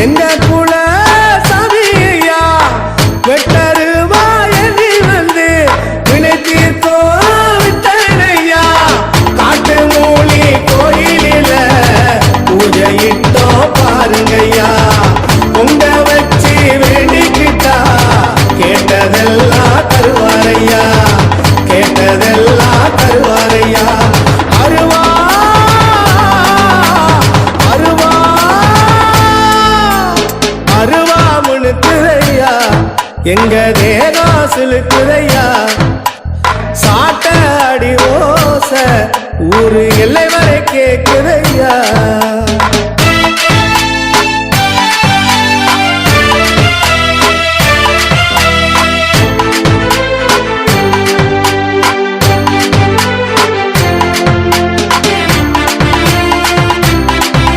எங்க குல சாமியா வெட்டருவா எண்ணி வந்து வினை தீர்த்தோ விட்டனையா காட்டு மூலி கோயிலில பூஜையிட்டோ பாருங்கய்யா உங்க வச்சு வேண்டிக்கிட்டா கேட்டதெல்லாம் தருவாரையா கேட்டதெல்லாம் தருவாரையா அருவா அருவா அருவா முழுக்குதையா எங்க தேகம் சிலுக்குதையா சாட்ட அடி ஓசை ஊரு எல்லை வரை கேக்குதையா